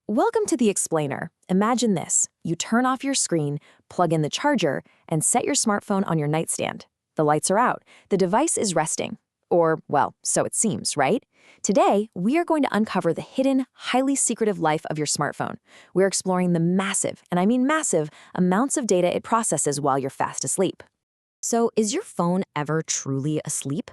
Welcome to the Explainer. Imagine this. You turn off your screen, plug in the charger, and set your smartphone on your nightstand. The lights are out. The device is resting. Or, well, so it seems, right? Today, we are going to uncover the hidden, highly secretive life of your smartphone. We're exploring the massive, and I mean massive, amounts of data it processes while you're fast asleep. So, is your phone ever truly asleep?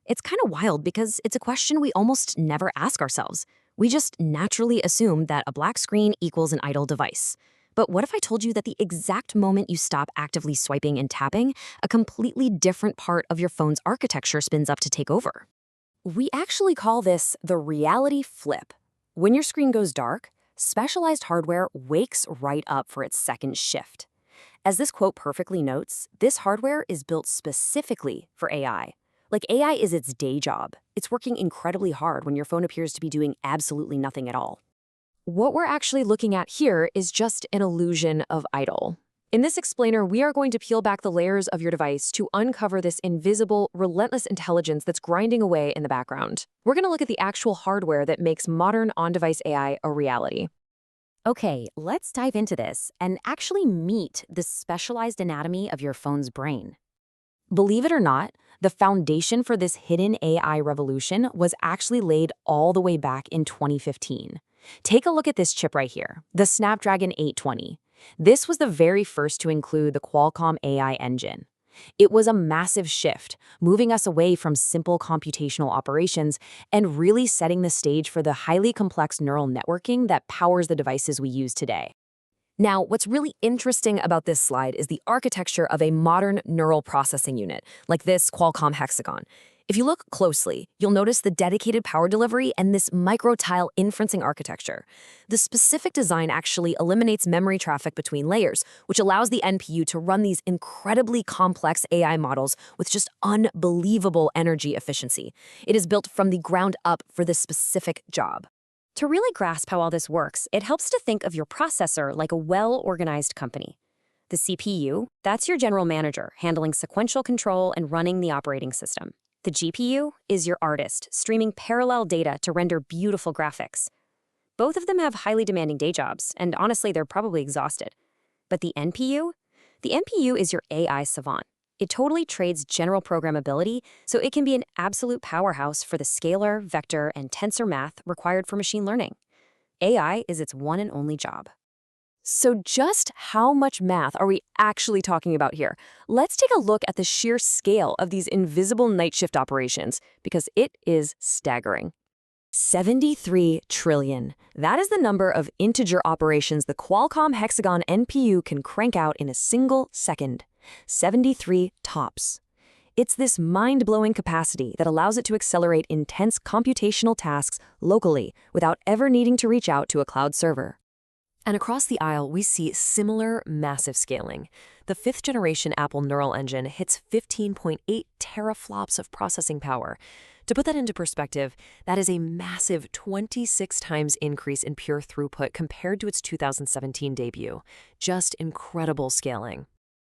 It's kind of wild because it's a question we almost never ask ourselves. We just naturally assume that a black screen equals an idle device. But what if I told you that the exact moment you stop actively swiping and tapping, a completely different part of your phone's architecture spins up to take over? We actually call this the reality flip. When your screen goes dark, specialized hardware wakes right up for its second shift. As this quote perfectly notes, this hardware is built specifically for AI. Like AI is its day job. It's working incredibly hard when your phone appears to be doing absolutely nothing at all. What we're actually looking at here is just an illusion of idle. In this explainer, we are going to peel back the layers of your device to uncover this invisible, relentless intelligence that's grinding away in the background. We're going to look at the actual hardware that makes modern on-device AI a reality. Okay, let's dive into this and actually meet the specialized anatomy of your phone's brain. Believe it or not, the foundation for this hidden AI revolution was actually laid all the way back in 2015. Take a look at this chip right here, the Snapdragon 820. This was the very first to include the Qualcomm AI engine. It was a massive shift, moving us away from simple computational operations and really setting the stage for the highly complex neural networking that powers the devices we use today. Now, what's really interesting about this slide is the architecture of a modern neural processing unit, like this Qualcomm Hexagon. If you look closely, you'll notice the dedicated power delivery and this micro-tile inferencing architecture. The specific design actually eliminates memory traffic between layers, which allows the NPU to run these incredibly complex AI models with just unbelievable energy efficiency. It is built from the ground up for this specific job. To really grasp how all this works, it helps to think of your processor like a well-organized company. The CPU, that's your general manager, handling sequential control and running the operating system. The GPU is your artist, streaming parallel data to render beautiful graphics. Both of them have highly demanding day jobs, and honestly, they're probably exhausted. But the NPU? The NPU is your AI savant. It totally trades general programmability, so it can be an absolute powerhouse for the scalar, vector, and tensor math required for machine learning. AI is its one and only job. So just how much math are we actually talking about here? Let's take a look at the sheer scale of these invisible night shift operations, because it is staggering. 73 trillion. That is the number of integer operations the Qualcomm Hexagon NPU can crank out in a single second. 73 tops. It's this mind-blowing capacity that allows it to accelerate intense computational tasks locally without ever needing to reach out to a cloud server. And across the aisle, we see similar massive scaling. The fifth-generation Apple Neural Engine hits 15.8 teraflops of processing power. To put that into perspective, that is a massive 26 times increase in pure throughput compared to its 2017 debut. Just incredible scaling.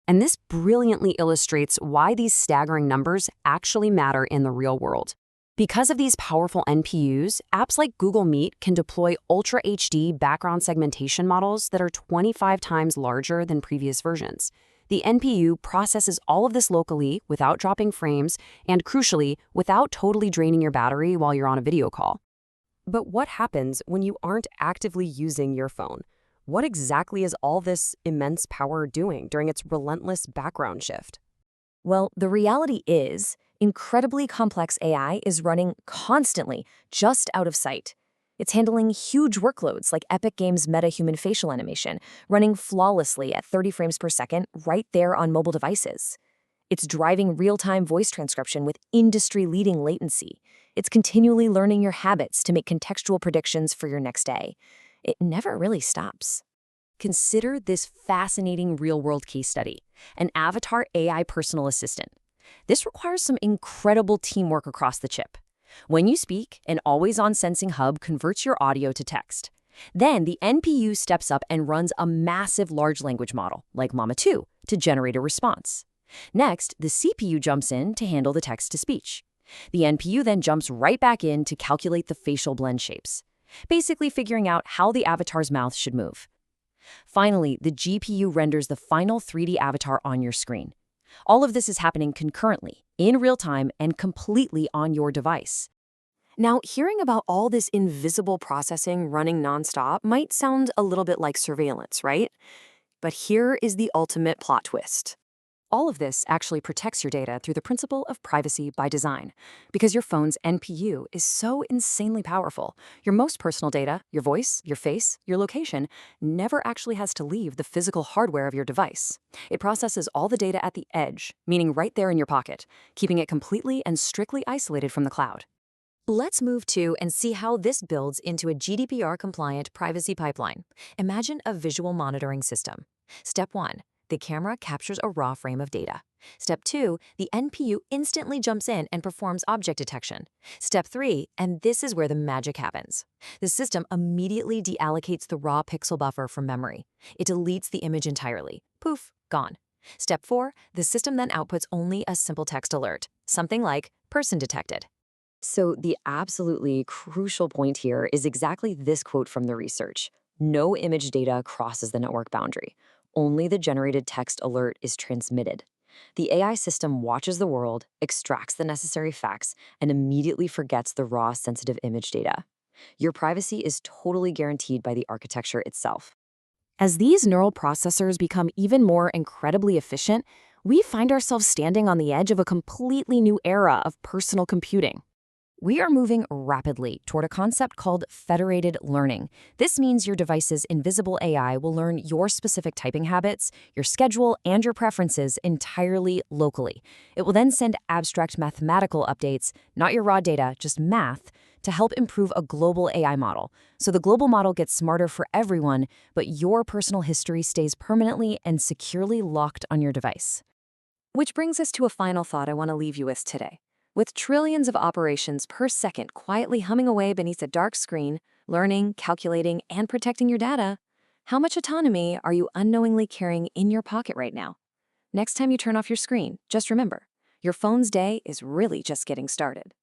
And this brilliantly illustrates why these staggering numbers actually matter in the real world. Because of these powerful NPUs, apps like Google Meet can deploy Ultra HD background segmentation models that are 25 times larger than previous versions. The NPU processes all of this locally without dropping frames and, crucially, without totally draining your battery while you're on a video call. But what happens when you aren't actively using your phone? What exactly is all this immense power doing during its relentless background shift? Well, the reality is, incredibly complex AI is running constantly, just out of sight. It's handling huge workloads like Epic Games' meta-human facial animation, running flawlessly at 30 frames per second right there on mobile devices. It's driving real-time voice transcription with industry-leading latency. It's continually learning your habits to make contextual predictions for your next day. It never really stops. Consider this fascinating real-world case study, an avatar AI personal assistant. This requires some incredible teamwork across the chip. When you speak, an always-on sensing hub converts your audio to text. Then the NPU steps up and runs a massive large language model, like Llama 2, to generate a response. Next, the CPU jumps in to handle the text-to-speech. The NPU then jumps right back in to calculate the facial blend shapes. basically figuring out how the avatar's mouth should move. Finally, the GPU renders the final 3D avatar on your screen. All of this is happening concurrently, in real time, and completely on your device. Now, hearing about all this invisible processing running nonstop might sound a little bit like surveillance, right? But here is the ultimate plot twist. All of this actually protects your data through the principle of privacy by design. Because your phone's NPU is so insanely powerful, your most personal data, your voice, your face, your location, never actually has to leave the physical hardware of your device. It processes all the data at the edge, meaning right there in your pocket, keeping it completely and strictly isolated from the cloud. Let's move to and see how this builds into a GDPR-compliant privacy pipeline. Imagine a visual monitoring system. Step 1. The camera captures a raw frame of data. Step 2, the NPU instantly jumps in and performs object detection. Step 3, and this is where the magic happens. The system immediately deallocates the raw pixel buffer from memory. It deletes the image entirely. Poof, gone. Step 4, the system then outputs only a simple text alert, something like person detected. So the absolutely crucial point here is exactly this quote from the research. No image data crosses the network boundary. Only the generated text alert is transmitted. The AI system watches the world, extracts the necessary facts, and immediately forgets the raw sensitive image data. Your privacy is totally guaranteed by the architecture itself. As these neural processors become even more incredibly efficient, we find ourselves standing on the edge of a completely new era of personal computing. We are moving rapidly toward a concept called federated learning. This means your device's invisible AI will learn your specific typing habits, your schedule, and your preferences entirely locally. It will then send abstract mathematical updates, not your raw data, just math, to help improve a global AI model. So the global model gets smarter for everyone, but your personal history stays permanently and securely locked on your device. Which brings us to a final thought I want to leave you with today. With trillions of operations per second quietly humming away beneath a dark screen, learning, calculating, and protecting your data, how much autonomy are you unknowingly carrying in your pocket right now? Next time you turn off your screen, just remember, your phone's day is really just getting started.